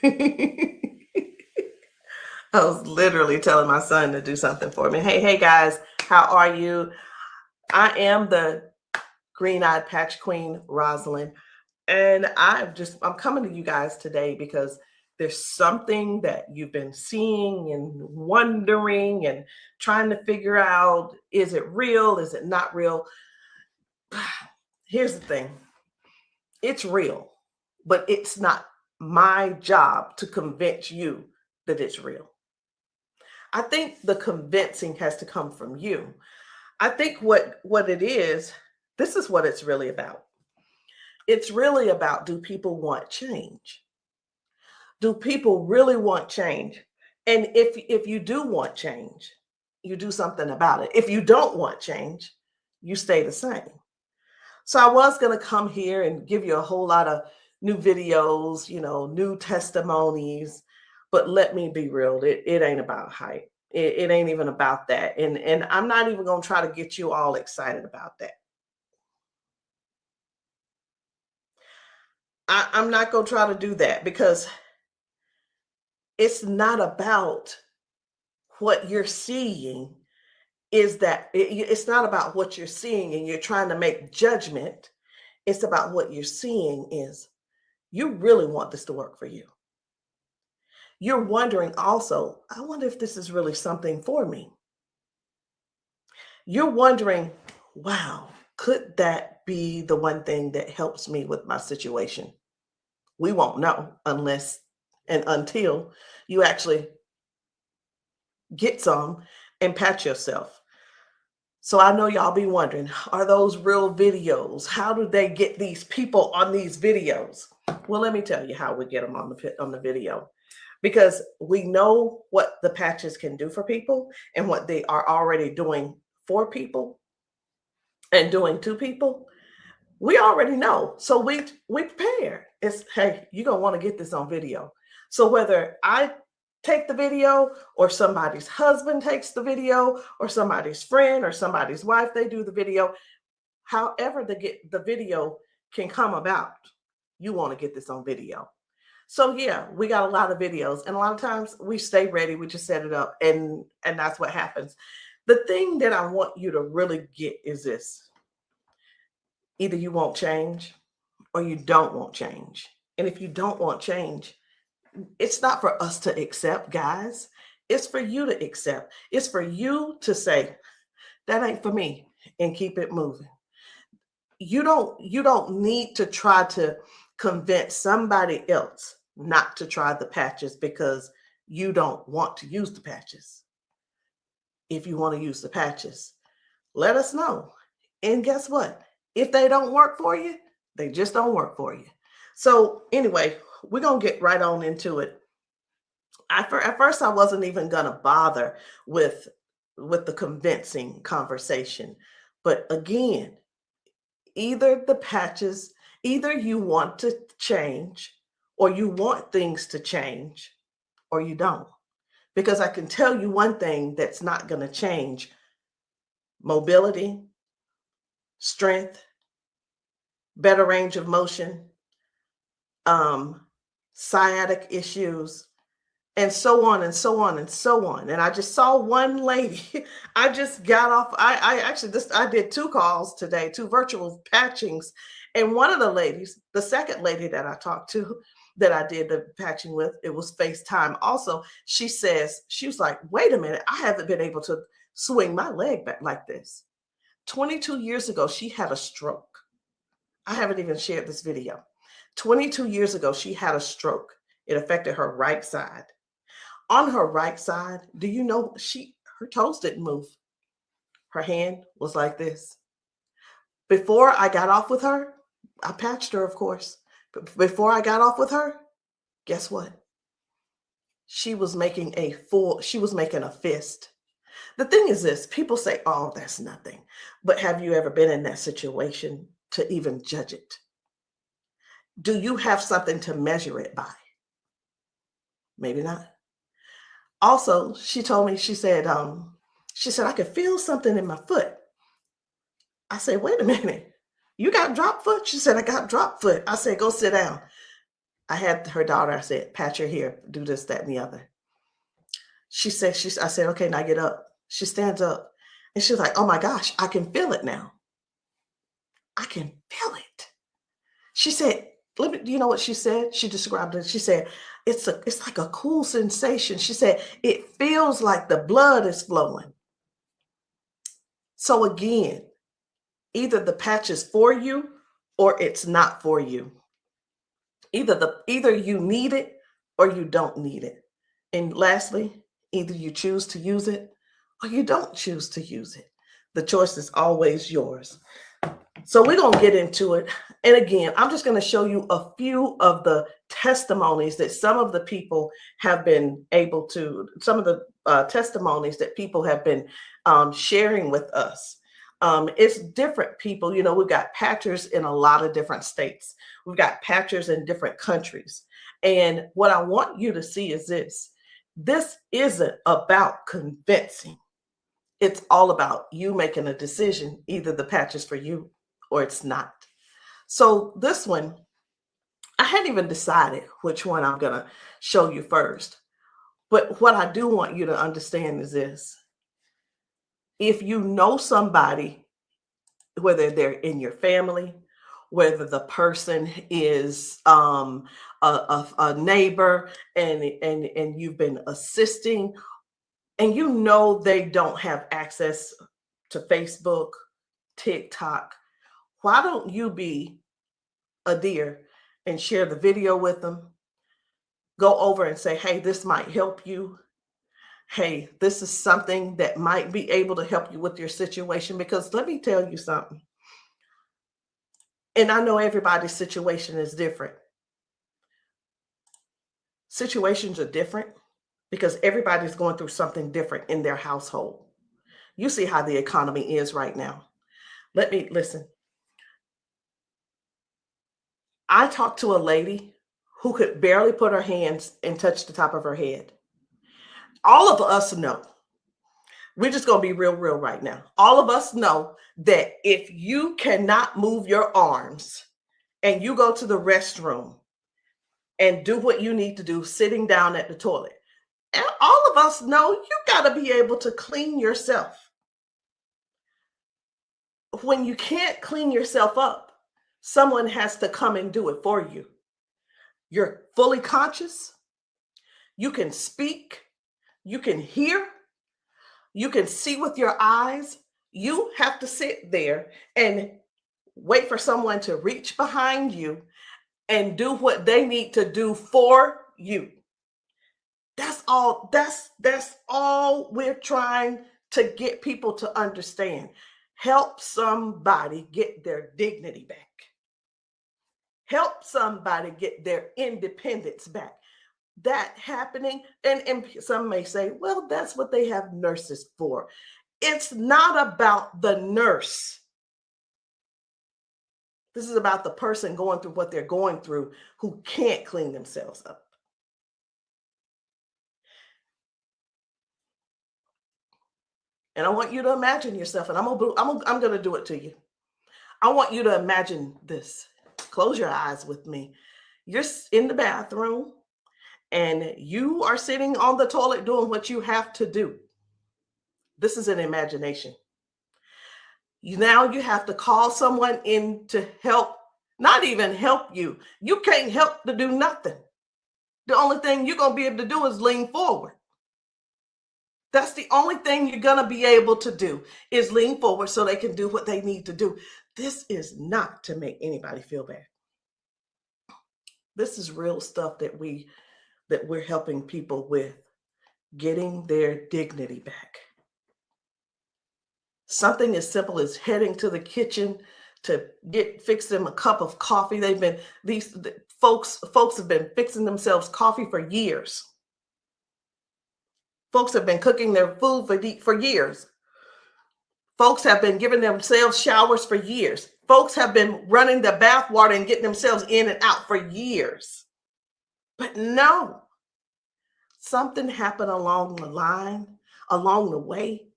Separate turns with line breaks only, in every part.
I was literally telling my son to do something for me. Hey guys, how are you? I am the green-eyed patch queen, Rosalind, and I'm coming to you guys today because there's something that you've been seeing and wondering and trying to figure out, is it real? Is it not real? Here's the thing. It's real, but it's not my job to convince you that it's real. I think the convincing has to come from you. I think what it is, this is what it's really about. It's really about, do people want change? Do people really want change? And if you do want change, you do something about it. If you don't want change, you stay the same. So I was going to come here and give you a whole lot of new videos, new testimonies, but let me be real, it ain't about hype. It ain't even about that. And I'm not even going to try to get you all excited about that. I'm not going to try to do that because it's not about what you're seeing. It's not about what you're seeing and you're trying to make judgment. It's about what you're seeing is you really want this to work for you. You're wondering also, I wonder if this is really something for me. You're wondering, wow, could that be the one thing that helps me with my situation? We won't know unless and until you actually get some and patch yourself. So I know y'all be wondering, are those real videos? How do they get these people on these videos? Well, let me tell you how we get them on the video. Because we know what the patches can do for people and what they are already doing for people and doing to people. We already know. So we prepare. It's, hey, you're going to want to get this on video. So whether I take the video or somebody's husband takes the video or somebody's friend or somebody's wife, they do the video, however the video can come about, you want to get this on video. So yeah, we got a lot of videos, and a lot of times we stay ready. We just set it up, and that's what happens. The thing that I want you to really get is this: either you won't change, or you don't want change. And if you don't want change, it's not for us to accept, guys. It's for you to accept. It's for you to say, that ain't for me, and keep it moving. You don't need to try to convince somebody else not to try the patches because you don't want to use the patches. If you want to use the patches, let us know. And guess what? If they don't work for you, they just don't work for you. So anyway, we're going to get right on into it. At first, I wasn't even going to bother with the convincing conversation. But again, either the patches, either you want to change or you want things to change or you don't. Because I can tell you one thing that's not going to change: mobility, strength, better range of motion, sciatic issues, and so on and so on and so on. And I just saw one lady. I just got off. I did 2 calls today, 2 virtual patchings. And one of the ladies, the second lady that I talked to, that I did the patching with, it was FaceTime also. She was like, wait a minute, I haven't been able to swing my leg back like this. 22 years ago, she had a stroke. I haven't even shared this video. 22 years ago, she had a stroke. It affected her right side. On her right side, do you know her toes didn't move? Her hand was like this. Before I got off with her, I patched her, of course. But before I got off with her, guess what? She was making a fist. The thing is this: people say, oh, that's nothing. But have you ever been in that situation to even judge it? Do you have something to measure it by? Maybe not. Also, she told me, she said, I could feel something in my foot. I said, wait a minute, you got drop foot? She said, I got drop foot. I said, go sit down. I had her daughter, I said, pat your hair, do this, that, and the other. I said, okay, now get up. She stands up and she's like, oh my gosh, I can feel it now. I can feel it. She said, let me, you know what she said? She described it. She said, it's like a cool sensation. She said, it feels like the blood is flowing. So again, either the patch is for you or it's not for you. Either you need it or you don't need it. And lastly, either you choose to use it or you don't choose to use it. The choice is always yours. So we're going to get into it. And again, I'm just going to show you a few of the testimonies that some of the people have been able to, some of the testimonies that people have been sharing with us. It's different people. You know, we've got patchers in a lot of different states. We've got patchers in different countries. And what I want you to see is this. This isn't about convincing. It's all about you making a decision. Either the patch is for you or it's not. So this one, I hadn't even decided which one I'm going to show you first. But what I do want you to understand is this. If you know somebody, whether they're in your family, whether the person is a neighbor and you've been assisting, and you know they don't have access to Facebook, TikTok, why don't you be a dear and share the video with them? Go over and say, hey, this might help you. Hey, this is something that might be able to help you with your situation. Because let me tell you something. And I know everybody's situation is different. Situations are different because everybody's going through something different in their household. You see how the economy is right now. Let me listen. I talked to a lady who could barely put her hands and touch the top of her head. All of us know, we're just going to be real right now. All of us know that if you cannot move your arms and you go to the restroom and do what you need to do sitting down at the toilet, and all of us know you got to be able to clean yourself. When you can't clean yourself up, someone has to come and do it for you. You're fully conscious. You can speak. You can hear. You can see with your eyes. You have to sit there and wait for someone to reach behind you and do what they need to do for you. That's all we're trying to get people to understand. Help somebody get their dignity back. Help somebody get their independence back. That happening, and some may say, well, that's what they have nurses for. It's not about the nurse. This is about the person going through what they're going through who can't clean themselves up. And I want you to imagine yourself, and I'm going to do it to you. I want you to imagine this. Close your eyes with me. You're in the bathroom and you are sitting on the toilet doing what you have to do. This is an imagination. Now you have to call someone in to help, not even help you. You can't help to do nothing. The only thing you're going to be able to do is lean forward. That's the only thing you're going to be able to do is lean forward so they can do what they need to do. This is not to make anybody feel bad. This is real stuff that we're helping people with, getting their dignity back. Something as simple as heading to the kitchen to fix them a cup of coffee. These folks have been fixing themselves coffee for years. Folks have been cooking their food for years. Folks have been giving themselves showers for years. Folks have been running the bath water and getting themselves in and out for years. But no, something happened along the line, along the way,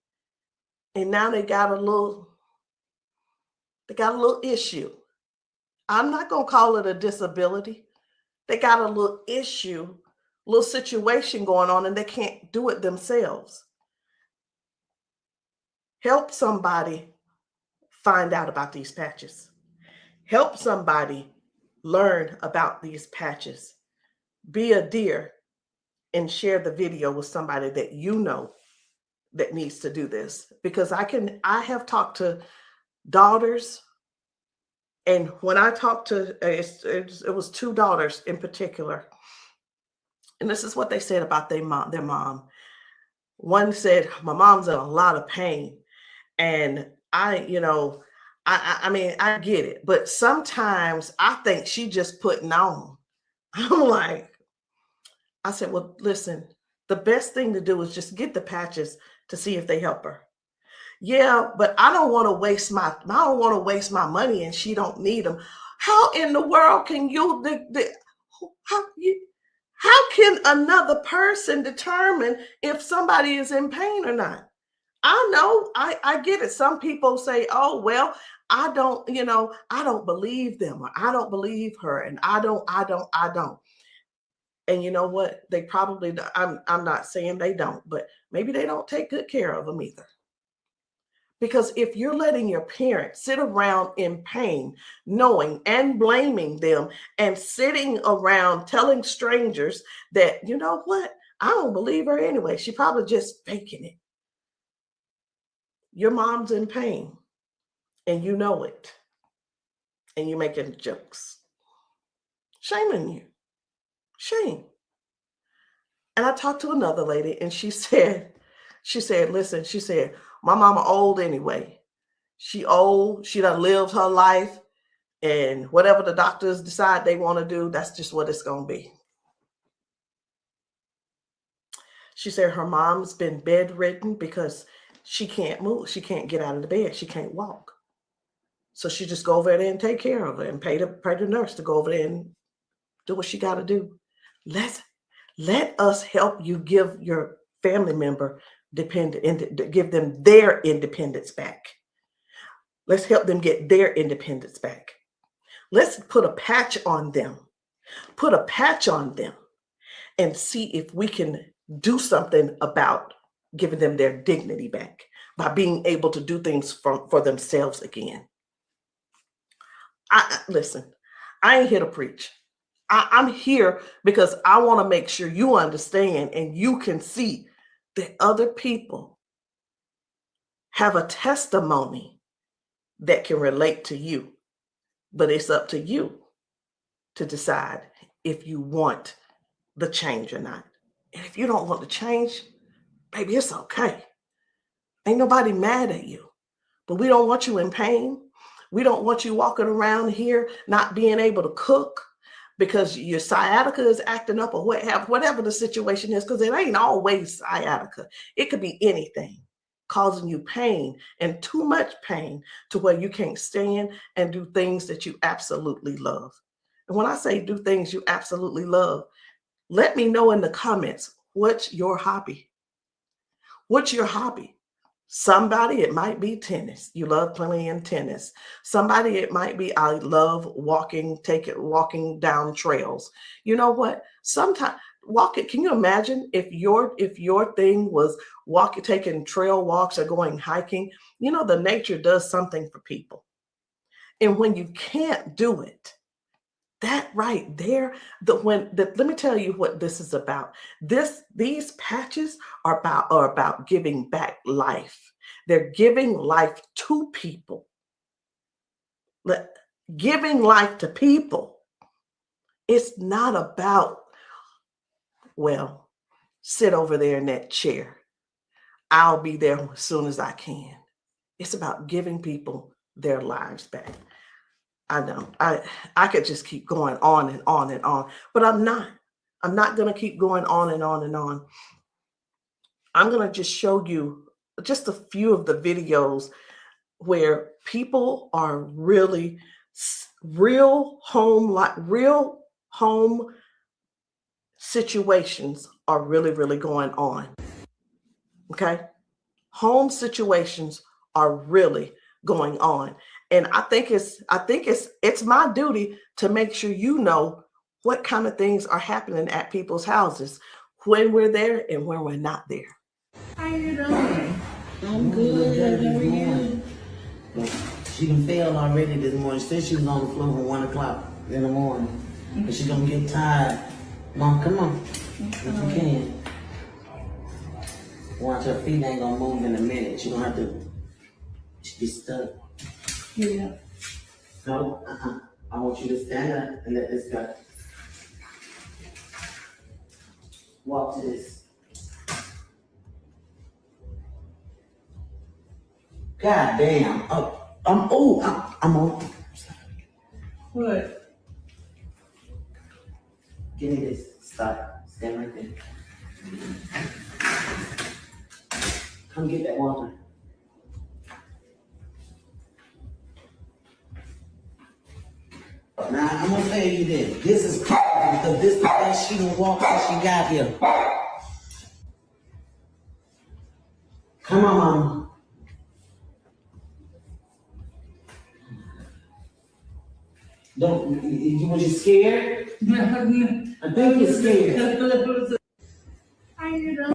and now they got a little issue. I'm not going to call it a disability They got a little issue, little situation going on, and they can't do it themselves. Help somebody find out about these patches. Help somebody learn about these patches. Be a dear and share the video with somebody that you know that needs to do this. Because I have talked to daughters, and when I talked to, it was two daughters in particular, and this is what they said about their mom. One said, my mom's in a lot of pain. And I mean, I get it, but sometimes I think she just putting on. I'm like, I said, well, listen, the best thing to do is just get the patches to see if they help her. Yeah, but I don't want to waste my money and she don't need them. How in the world can how can another person determine if somebody is in pain or not? I know, I get it. Some people say, oh, well, I don't believe them, or I don't believe her, and I don't. And you know what? They probably, I'm not saying they don't, but maybe they don't take good care of them either. Because if you're letting your parents sit around in pain, knowing and blaming them, and sitting around telling strangers that, you know what, I don't believe her anyway, she probably just faking it. Your mom's in pain and you know it, and you're making jokes. Shame on you. Shame. And I talked to another lady and she said, listen, she said, my mama old anyway. She old, she done lived her life, and whatever the doctors decide they want to do, that's just what it's going to be. She said her mom's been bedridden because she can't move. She can't get out of the bed. She can't walk. So she just go over there and take care of her and pay the nurse to go over there and do what she got to do. Let us help you give your family member give them their independence back. Let's help them get their independence back. Let's put a patch on them. Put a patch on them and see if we can do something about giving them their dignity back by being able to do things for themselves again. Listen, I ain't here to preach. I'm here because I want to make sure you understand and you can see that other people have a testimony that can relate to you. But it's up to you to decide if you want the change or not. And if you don't want the change, baby, it's okay. Ain't nobody mad at you. But we don't want you in pain. We don't want you walking around here not being able to cook because your sciatica is acting up, or whatever the situation is, because it ain't always sciatica. It could be anything causing you pain, and too much pain to where you can't stand and do things that you absolutely love. And when I say do things you absolutely love, let me know in the comments, what's your hobby? What's your hobby? Somebody, it might be tennis. You love playing tennis. Somebody, it might be, I love walking down trails. You know what? Sometimes walking, can you imagine if your thing was taking trail walks or going hiking? You know, the nature does something for people. And when you can't do it, that right there, let me tell you what this is about. These patches are about giving back life. They're giving life to people. Giving life to people. It's not about, well, sit over there in that chair. I'll be there as soon as I can. It's about giving people their lives back. I know I could just keep going on and on and on, but I'm not going to keep going on and on and on. I'm going to just show you just a few of the videos where people are really real home situations are really going on. Okay. Home situations are really going on. And I think it's my duty to make sure you know what kind of things are happening at people's houses when we're there and when we're not there.
How you doing? I'm good. How are you?
She done failed already this morning. She said she was on the floor from 1 o'clock in the morning. But she gonna get tired. Mom, come on. If you can. Watch, her feet ain't gonna move in a minute. She gonna have to be stuck.
Yeah.
No, I want you to stand up and let this go. Walk to this. God damn. I'm on.
What?
Give me this. Stop. Stand right there. Come get that water. Now, I'm gonna tell you this. This is powerful because this is the best she done walked since she got here. Come on, Mama. Was you scared? I think you're scared.
How you doing?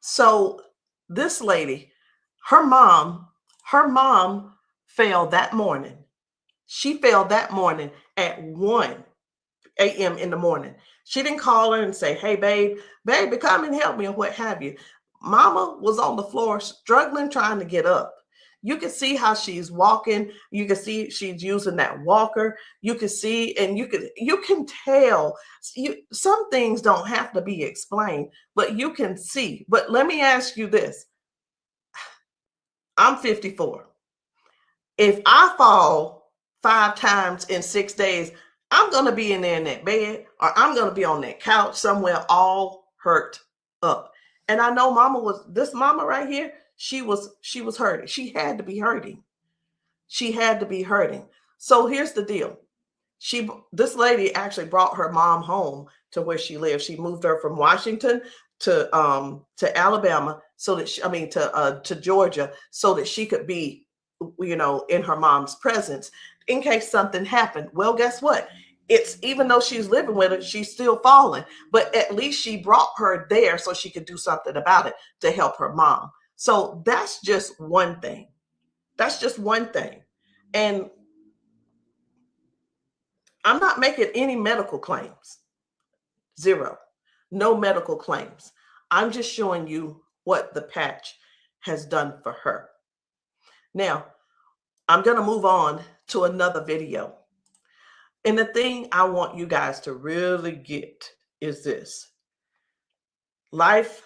So this lady, her mom fell that morning. She fell that morning at 1 a.m. in the morning. She didn't call her and say, hey, baby, come and help me, or what have you. Mama was on the floor struggling, trying to get up. You can see how she's walking. You can see she's using that walker. You can see, and you can tell. Some things don't have to be explained, but you can see. But let me ask you this. I'm 54. If I fall 5 times in 6 days, I'm going to be in there in that bed, or I'm going to be on that couch somewhere all hurt up. And I know this mama right here, she was hurting. She had to be hurting. She had to be hurting. So here's the deal. This lady actually brought her mom home to where she lived. She moved her from Washington to Alabama to Georgia, so that she could be, in her mom's presence in case something happened. Well, guess what? It's, even though she's living with her, she's still falling, but at least she brought her there so she could do something about it to help her mom. So that's just one thing. That's just one thing. And I'm not making any medical claims. Zero. No medical claims. I'm just showing you what the patch has done for her. Now, I'm going to move on to another video. And the thing I want you guys to really get is this. Life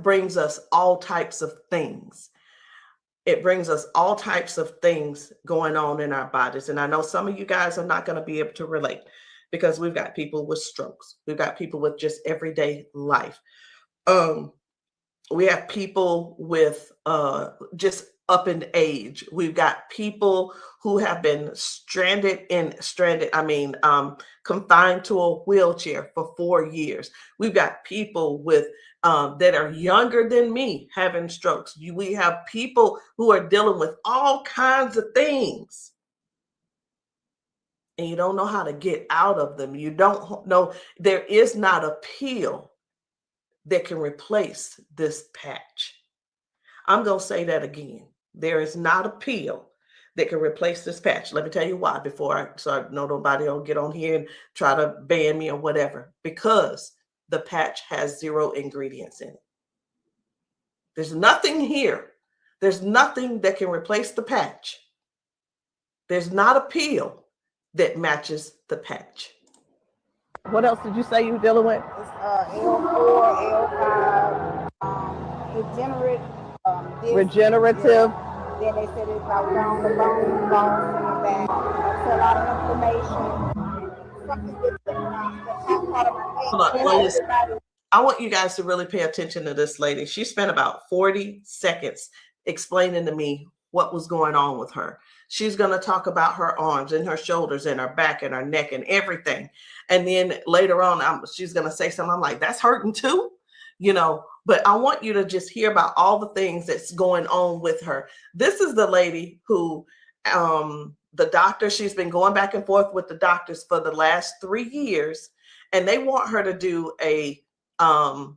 brings us all types of things. It brings us all types of things going on in our bodies. And I know some of you guys are not going to be able to relate, because we've got people with strokes. We've got people with just everyday life. We have people with just up in age. We've got people who have been confined to a wheelchair for 4 years. We've got people with that are younger than me having strokes. We have people who are dealing with all kinds of things, and you don't know how to get out of them. You don't know. There is not a pill that can replace this patch. I'm going to say that again. There is not a pill that can replace this patch. Let me tell you why, so I know nobody will get on here and try to ban me or whatever. Because the patch has 0 ingredients in it. There's nothing here. There's nothing that can replace the patch. There's not a pill that matches the patch. What else did you say you were dealing with?
It's L4, L5,
regenerative.
Yeah. Then they said it's about down the bone, bones in the back. That's a lot of inflammation. Something that's part of my head.
I want you guys to really pay attention to this lady. She spent about 40 seconds explaining to me what was going on with her. She's going to talk about her arms and her shoulders and her back and her neck and everything. And then later on, she's going to say something. I'm like, that's hurting too, but I want you to just hear about all the things that's going on with her. This is the lady who the doctor, she's been going back and forth with the doctors for the last 3 years, and they want her to do a so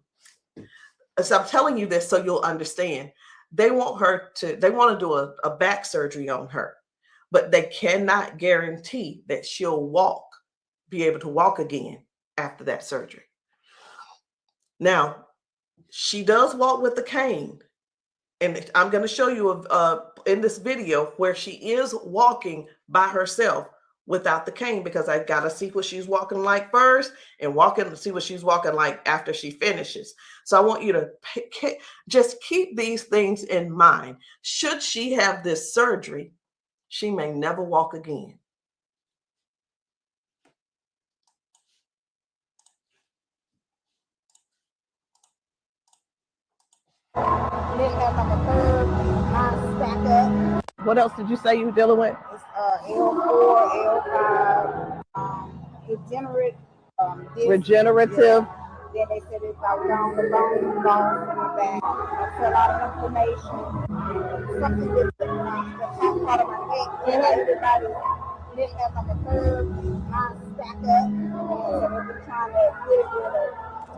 I'm telling you this so you'll understand. They want to do a back surgery on her, but they cannot guarantee that she'll be able to walk again after that surgery. Now, she does walk with the cane, and I'm going to show you in this video where she is walking by herself without the cane, because I got to see what she's walking like first and see what she's walking like after she finishes. So I want you to just keep these things in mind. Should she have this surgery, she may never walk again.
Then have like a curve, mine stack up.
What else did you say you were dealing with?
It's L4, L5, regenerative. Yeah. Then they said it's like down the bone in the back. That's a lot of inflammation. Something with the top part of my neck. And everybody didn't have like a curve, mine stack up. So they've been trying to get it with a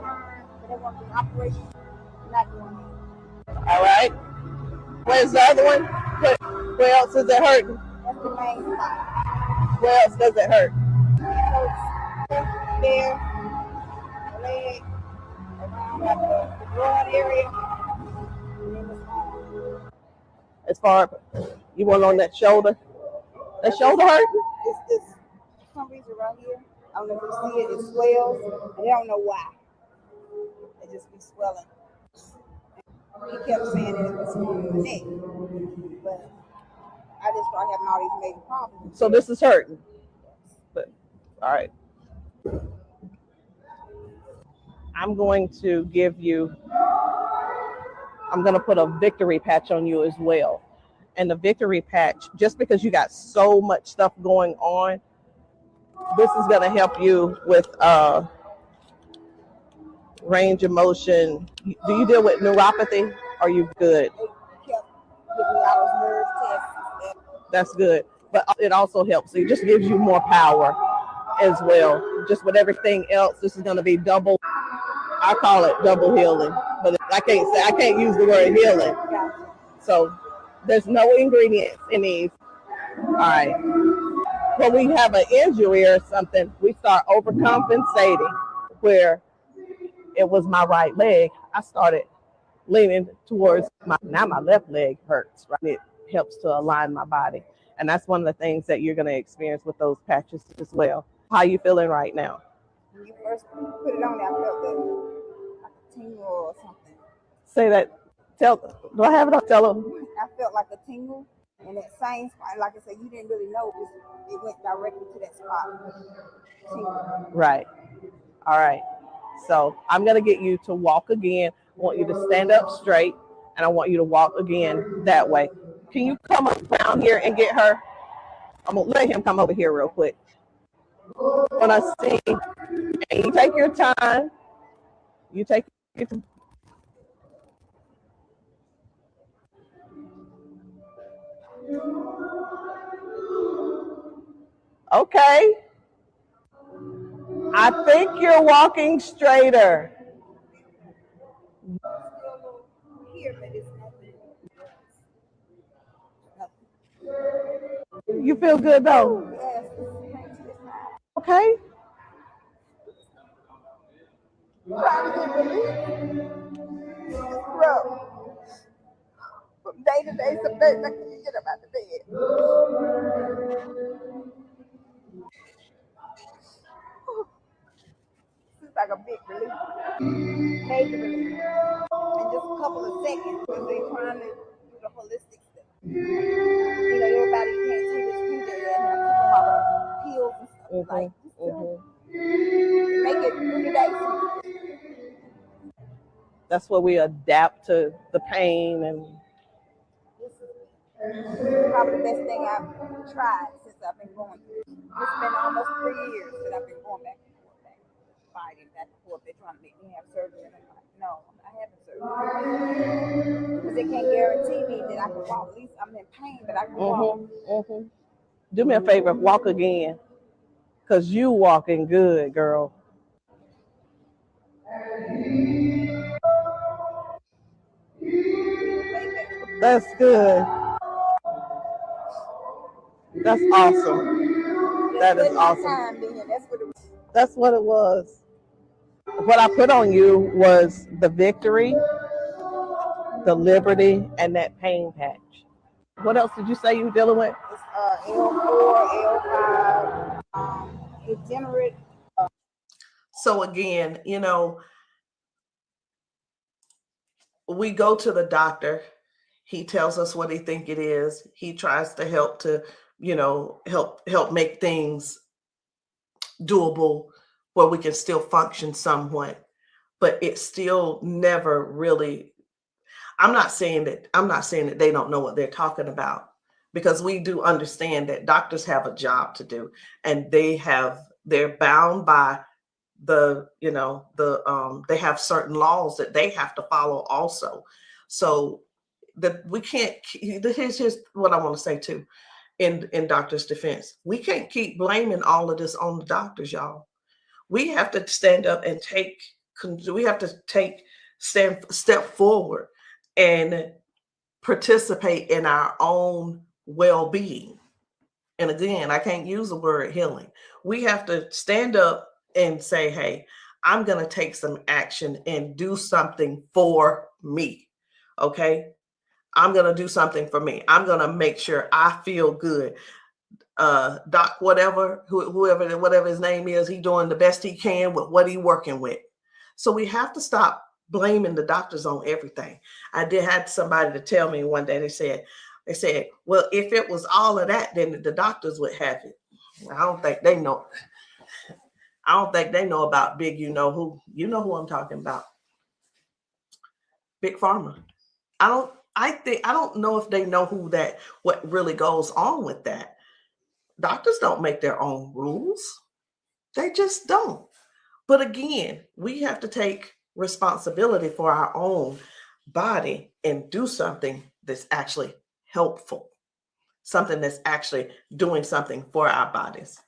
turn, but they want the operation. Not doing it.
All right. Where's the other one? Where else is it hurting?
That's the main spot.
Where else does it hurt?
It hurts there, leg, around like the broad area, and then the arm.
As far you want on that shoulder? That shoulder hurt?
It's this, for some reason right here, I don't know if you see it, it swells, and they don't know why. It just be swelling. He kept saying that it was from the neck, but I just started having all these major problems.
So this is hurting. But, all right. I'm going to put a victory patch on you as well. And the victory patch, just because you got so much stuff going on, this is going to help you with range of motion. Do you deal with neuropathy? Are you good?
They kept giving me all those nerve tests.
That's good. But it also helps. It just gives you more power as well. Just with everything else, this is going to be double. I call it double healing, but I can't use the word healing. So there's no ingredients in these. All right. When we have an injury or something, we start overcompensating. Where it was my right leg, I started leaning towards my left leg hurts, right? It helps to align my body. And that's one of the things that you're going to experience with those patches as well. How are you feeling right now?
When you first put it on there, I felt like a tingle or something.
Say that. Do I have it up? Tell them.
I felt like a tingle, and that same spot, like I said, you didn't really know it went directly to that spot. Tingle.
Right. All right. So I'm going to get you to walk again. I want you to stand up straight, and I want you to walk again that way. Can you come around here and get her? I'm going to let him come over here real quick. When I sing, and you take your time. You take your time. Okay. I think you're walking straighter. You feel good though? Okay.
From day to day, some days I can't get up out of bed. It's like a big relief, major relief, in just a couple of seconds because they're trying to do the holistic stuff. You know, everybody can't see this picture and I keep them all the pills and stuff like make it 3 days.
That's where we adapt to the pain, and
this is probably the best thing I've tried since I've been going through. It's been almost 3 years that I've been going back and forth, fighting back and forth. They're trying to make me have surgery, and I'm like, no, I'm not having surgery because they can't guarantee me that I can walk. At least I'm in pain, but I can walk.
Do me a favor, walk again, because you walking good, girl. That's good. That's awesome. That is awesome. That's what it was. What I put on you was the victory, the liberty, and that pain patch. What else did you say you were dealing with?
It's L4, L5, degenerate.
So again, we go to the doctor. He tells us what he think it is. He tries to help to, help make things doable where we can still function somewhat, but it's still never really. I'm not saying that they don't know what they're talking about, because we do understand that doctors have a job to do, and they're bound by they have certain laws that they have to follow also. So that we can't. Here's what I want to say too. In doctors' defense, we can't keep blaming all of this on the doctors, y'all. We have to stand up and step forward and participate in our own well-being. And again, I can't use the word healing. We have to stand up and say, hey, I'm going to take some action and do something for me. Okay. I'm going to do something for me. I'm going to make sure I feel good. Doc, whatever his name is, he's doing the best he can with what he's working with. So we have to stop blaming the doctors on everything. I had somebody to tell me one day, they said, well, if it was all of that, then the doctors would have it. I don't think they know. I don't think they know about big, you know who I'm talking about. Big Pharma. I don't know if they know what really goes on with that. Doctors don't make their own rules. They just don't. But again, we have to take responsibility for our own body and do something that's actually helpful, something that's actually doing something for our bodies.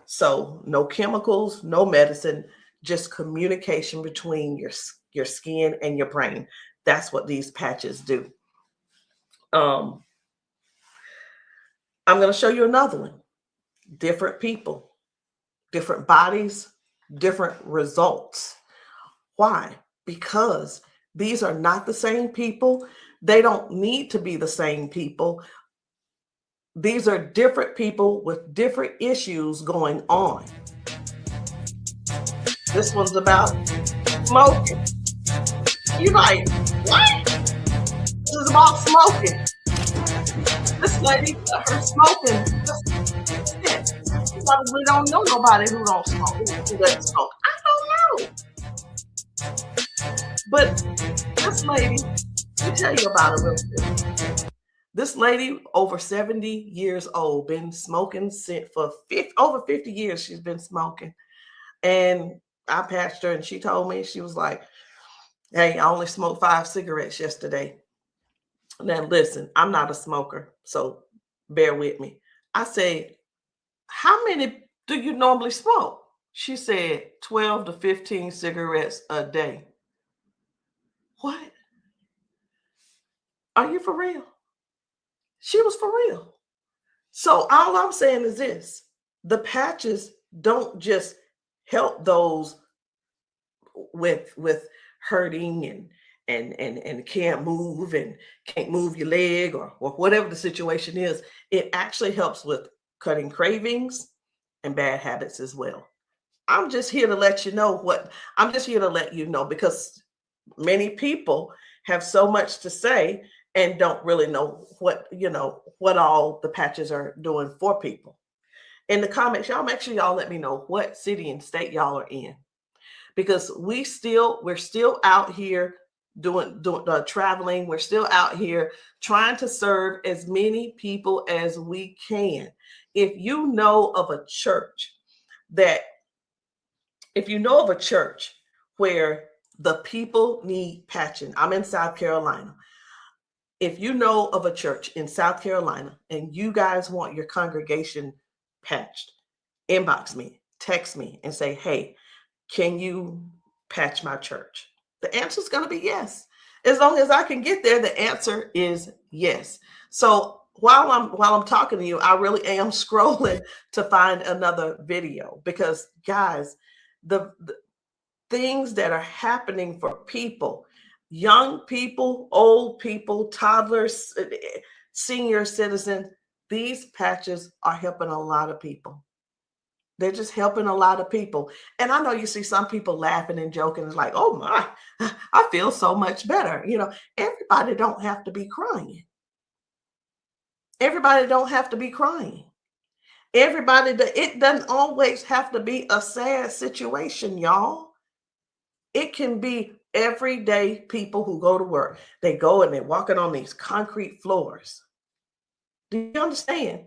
So no chemicals, no medicine, just communication between your skin and your brain. That's what these patches do. I'm going to show you another one. Different people, different bodies, different results. Why? Because these are not the same people. They don't need to be the same people. These are different people with different issues going on. This one's about smoking. You're like, what? This is about smoking. This lady, her smoking. You probably don't know nobody who don't smoke, who doesn't smoke. I don't know. But this lady, let me tell you about her real quick. This lady, over 70 years old, been smoking for over 50 years. She's been smoking. And I patched her, and she told me, she was like, hey, I only smoked 5 cigarettes yesterday. Now, listen, I'm not a smoker, so bear with me. I said, how many do you normally smoke? She said 12 to 15 cigarettes a day. What? Are you for real? She was for real. So all I'm saying is this: the patches don't just help those with hurting and can't move and can't move your leg or whatever the situation is. It actually helps with cutting cravings and bad habits as well. I'm just here to let you know because many people have so much to say and don't really know what all the patches are doing for people. In the comments, y'all make sure y'all let me know what city and state y'all are in, because we're still out here doing traveling. We're still out here trying to serve as many people as we can. If you know of a church where the people need patching, I'm in South Carolina. if you know of a church in South Carolina and you guys want your congregation patched, inbox me, text me, and say, hey, can you patch my church? The answer is going to be yes. As long as I can get there, the answer is yes. So while I'm talking to you, I really am scrolling to find another video, because guys, the things that are happening for people, young people, old people, toddlers, senior citizens, these patches are helping a lot of people. They're just helping a lot of people. And I know you see some people laughing and joking. It's like, oh my, I feel so much better. You know, everybody don't have to be crying. Everybody don't have to be crying. It doesn't always have to be a sad situation, y'all. It can be everyday people who go to work. They go and they're walking on these concrete floors. Do you understand?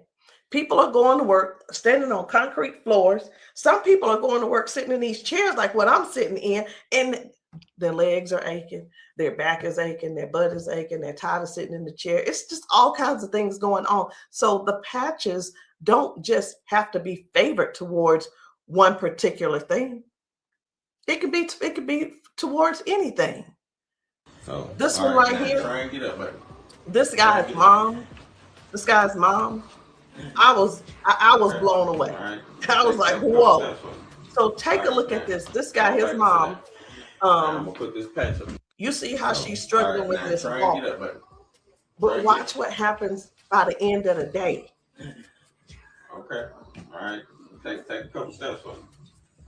People are going to work standing on concrete floors. Some people are going to work sitting in these chairs like what I'm sitting in, and their legs are aching, their back is aching, their butt is aching, they're tired of sitting in the chair. It's just all kinds of things going on. So the patches don't just have to be favored towards one particular thing. It could be towards anything.
So
this one right here,
try and get up, baby.
This guy's mom, I was blown away.
Right.
I was like, whoa. So take a look at this. This guy, his mom,
I'm gonna put this patch up.
you see how she's struggling with this
try
walk.
and get up, baby.
But watch what happens by the end of the day.
Okay. All right. Take a couple steps for me.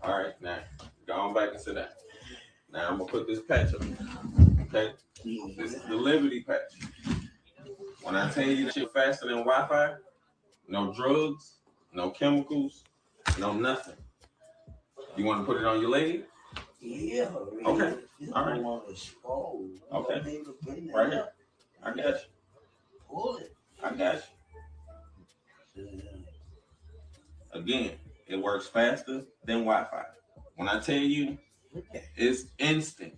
All right. Now go on back and sit down. Now I'm gonna put this patch up. Okay. This is the Liberty patch. When I tell you that you're faster than Wi-Fi, no drugs, no chemicals, no nothing. You want to put it on your leg?
Yeah.
Okay. All right. Okay. Right here. I got you.
Pull it.
I got you. Again, it works faster than Wi-Fi. When I tell you, it's instant.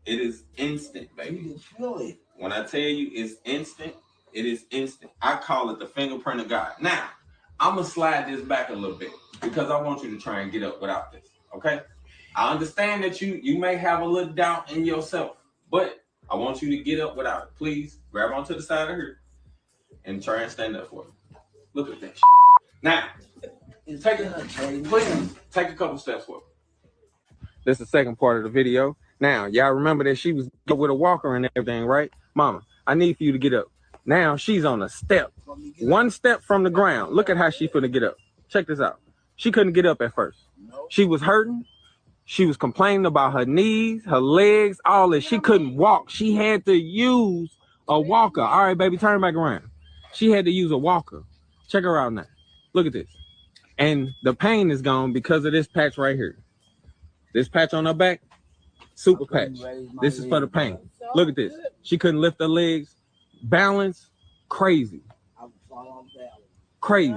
It is instant, baby.
You can feel it.
When I tell you it's instant, it is instant. I call it the fingerprint of God. Now, I'm going to slide this back a little bit because I want you to try and get up without this, okay? I understand that you may have a little doubt in yourself, but I want you to get up without it. Please grab onto the side of her and try and stand up for me. Look at that shit. Now, please take a couple steps for me. This is the second part of the video. Now, y'all remember that she was with a walker and everything, right? Mama, I need for you to get up. Now she's on a step. One step from the ground. Look at how she finna get up. Check this out. She couldn't get up at first. She was hurting. She was complaining about her knees, her legs, all this. She couldn't walk. She had to use a walker. All right, baby, turn back around. She had to use a walker. Check her out now. Look at this. And the pain is gone because of this patch right here. This patch on her back, super patch. This is for the pain. Look at this. She couldn't lift her legs. Balance, crazy. Crazy.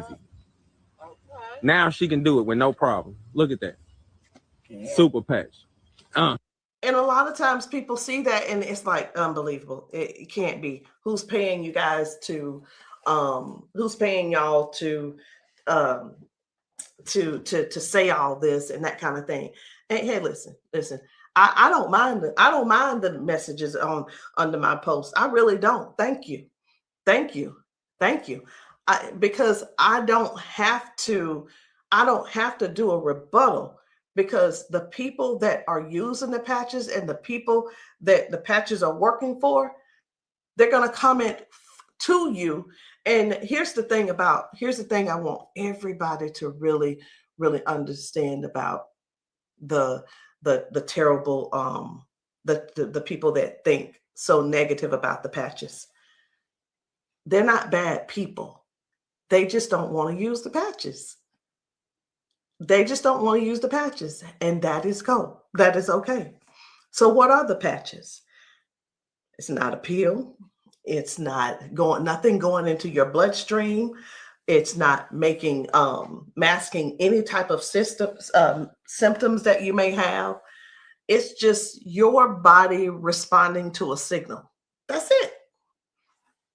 Now she can do it with no problem. Look at that. Super patch.
And a lot of times people see that and it's like unbelievable. It can't be. Who's paying you guys to who's paying y'all to say all this and that kind of thing. And hey, listen. I don't mind the messages under my post. I really don't. Thank you. Because I don't have to do a rebuttal, because the people that are using the patches and the people that the patches are working for, they're going to comment to you. And here's the thing I want everybody to really, really understand about the terrible, the people that think so negative about the patches. They're not bad people. They just don't want to use the patches. And that is cool. That is okay. So what are the patches? It's not a pill. It's not nothing going into your bloodstream. It's not masking any type of symptoms that you may have. It's just your body responding to a signal. That's it.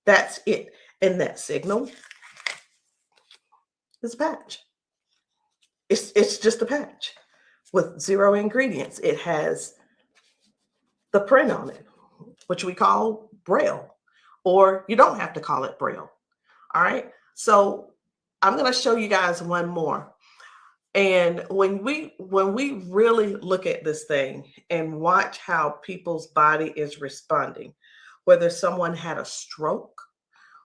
That's it. And that signal is a patch. It's just a patch with 0 ingredients. It has the print on it, which we call Braille, or you don't have to call it Braille. All right. So I'm going to show you guys one more. And when we really look at this thing and watch how people's body is responding, whether someone had a stroke,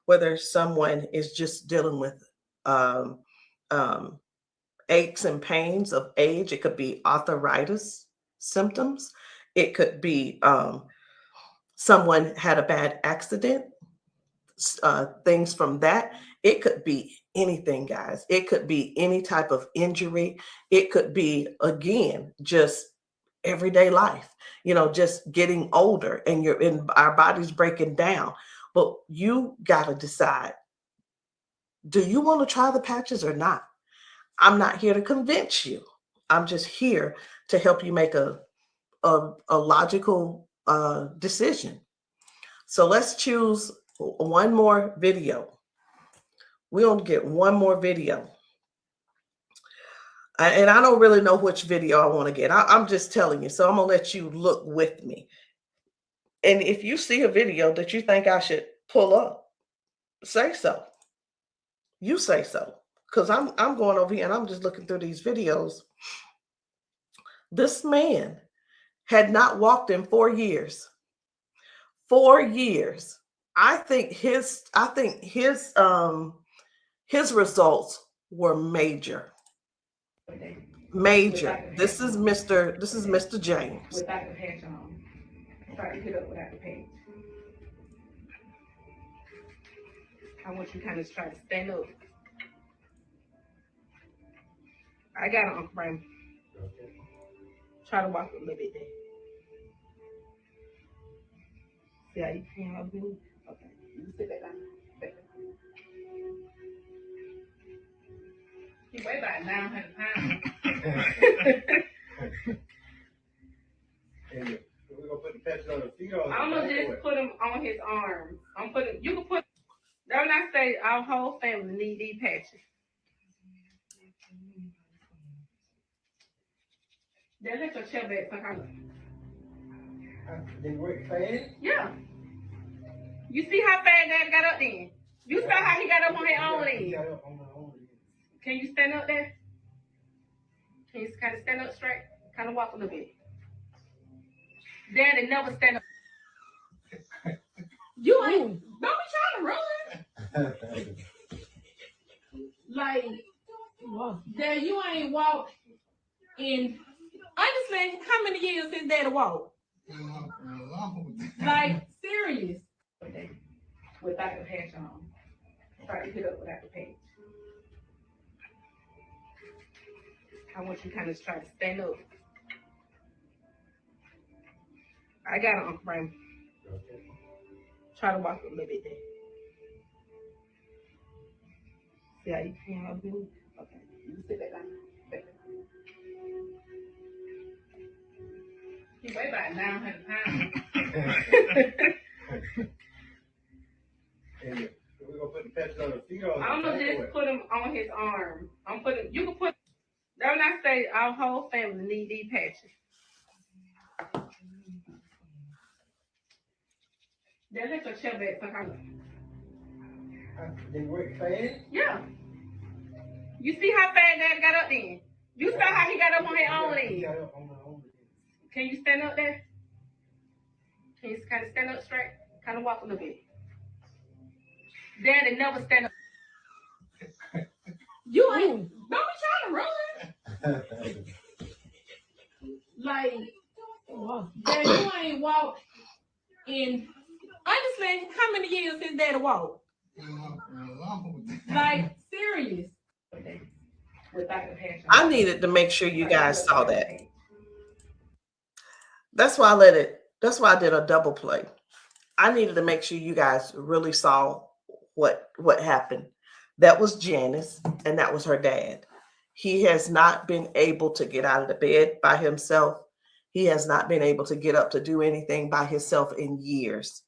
whether someone is just dealing with aches and pains of age, it could be arthritis symptoms, it could be someone had a bad accident, things from that. It could be anything, guys. It could be any type of injury. It could be, again, just everyday life, just getting older and our body's breaking down. But you got to decide, do you want to try the patches or not? I'm not here to convince you. I'm just here to help you make a logical decision. So let's choose one more video. We're going to get one more video. And I don't really know which video I want to get. I'm just telling you. So I'm going to let you look with me. And if you see a video that you think I should pull up, say so. You say so. Because I'm going over here and I'm just looking through these videos. This man had not walked in 4 years. 4 years. I think his results were major. Major. This is Mr. James.
Without the patch on. Try to get up without the patch. I want you to kind of try to stand up. I got it, Uncle Brian. Try to walk a little bit there. See how you can up here? Okay. You sit back down. Back down. He weigh about 900 pounds.
We're gonna put the patch on his feet, or
I'm gonna just put him on his arms. You can put, don't I say our whole family need these patches. Then let your chair back for her.
They work fast?
Yeah. You see how fast Daddy got up then? You saw how he got up on his own leg. Can you stand up there? Can you kind of stand up straight? Kind of walk a little bit. Daddy never stand up. You ain't, don't be trying to run. Like, Dad, you ain't walked in, honestly, how many years since Daddy walked? Like, serious. Without the patch on. Try to get up without the patch. I want you to kind of try to stand up. I got it, Uncle Brian. Try to walk a little bit there. See how you can up here? Okay. You sit back down. Back down. He weigh about 900 pounds.
We're gonna put the patch on his feet, or
I'm gonna just put him on his arm. You can put, don't I say our whole family need these patches. Then let your chair back for her.
They work fast?
Yeah. You see how fast Daddy got up then? You saw how he got up on his own leg. Can you stand up there? Can you kind of stand up straight? Kind of walk a little bit. Daddy never stand up. You ain't, don't be trying to run. Like, Dad, you ain't walked in, honestly, how many years since Daddy walked? Like, serious. Without the patch on.
I needed to make sure you guys saw that. That's why I did a double play. I needed to make sure you guys really saw what happened. That was Janice, and that was her dad. He has not been able to get out of the bed by himself. He has not been able to get up to do anything by himself in years.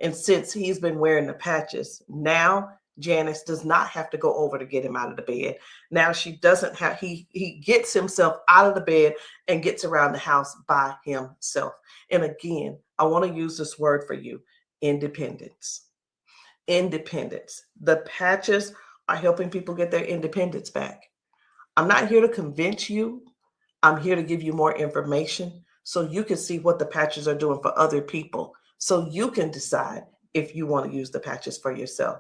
And since he's been wearing the patches, now Janice does not have to go over to get him out of the bed. Now she doesn't have, he gets himself out of the bed and gets around the house by himself. And again, I want to use this word for you, independence. Independence. The patches are helping people get their independence back. I'm not here to convince you. I'm here to give you more information so you can see what the patches are doing for other people, so you can decide if you want to use the patches for yourself.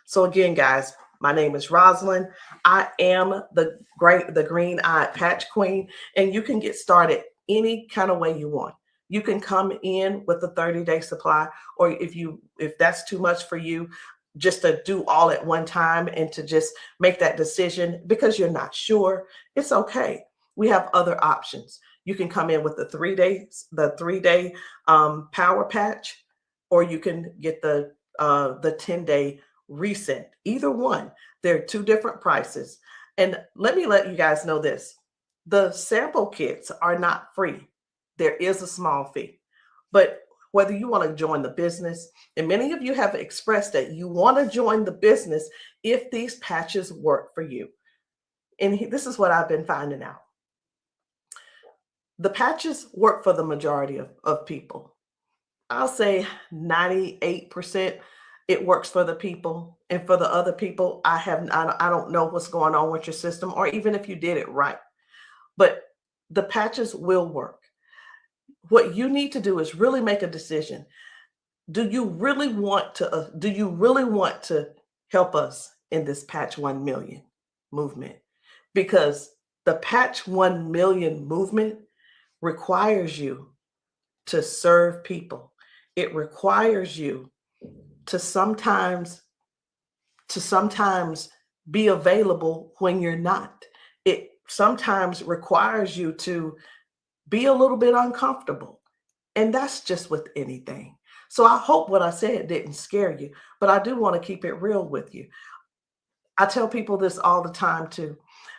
So again, guys, my name is Rosalind. I am the green-eyed patch queen, and you can get started any kind of way you want. You can come in with a 30-day supply, or if that's too much for you, just to do all at one time and to just make that decision because you're not sure, it's okay. We have other options. You can come in with the 3-day power patch, or you can get the 10-day reset. Either one. There are two different prices. And let me let you guys know this. The sample kits are not free. There is a small fee. But whether you want to join the business, and many of you have expressed that you want to join the business if these patches work for you. And this is what I've been finding out. The patches work for the majority of people. I'll say 98% it works for the people. And for the other people, I don't know what's going on with your system, or even if you did it right. But the patches will work. What you need to do is really make a decision. Do you really want to help us in this Patch 1 Million movement? Because the Patch 1 Million movement requires you to serve people. It requires you to sometimes be available when you're not. It sometimes requires you to be a little bit uncomfortable. And that's just with anything. So I hope what I said didn't scare you, but I do want to keep it real with you. I tell people this all the time too.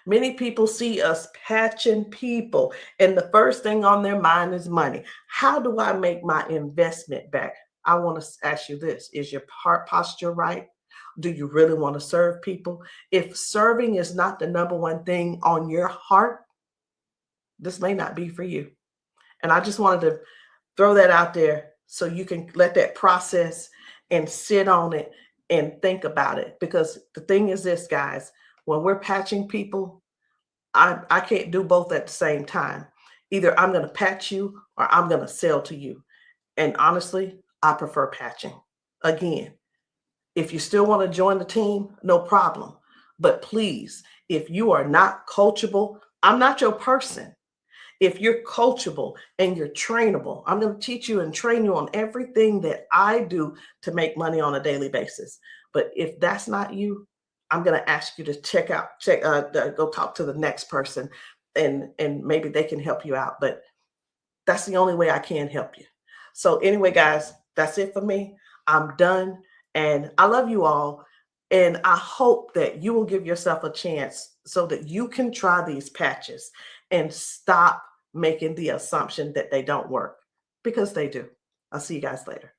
Many people see us patching people, and the first thing on their mind is money. How do I make my investment back? I want to ask you this. Is your heart posture right? Do you really want to serve people? If serving is not the number one thing on your heart, this may not be for you. And I just wanted to throw that out there so you can let that process and sit on it and think about it. Because the thing is this, guys, when we're patching people, I can't do both at the same time. Either I'm going to patch you or I'm going to sell to you. And honestly, I prefer patching. Again, if you still want to join the team, no problem. But please, if you are not coachable, I'm not your person. If you're coachable and you're trainable, I'm going to teach you and train you on everything that I do to make money on a daily basis. But if that's not you, I'm going to ask you to go talk to the next person, and maybe they can help you out. But that's the only way I can help you. So anyway, guys, that's it for me. I'm done. And I love you all. And I hope that you will give yourself a chance so that you can try these patches and stop making the assumption that they don't work, because they do. I'll see you guys later.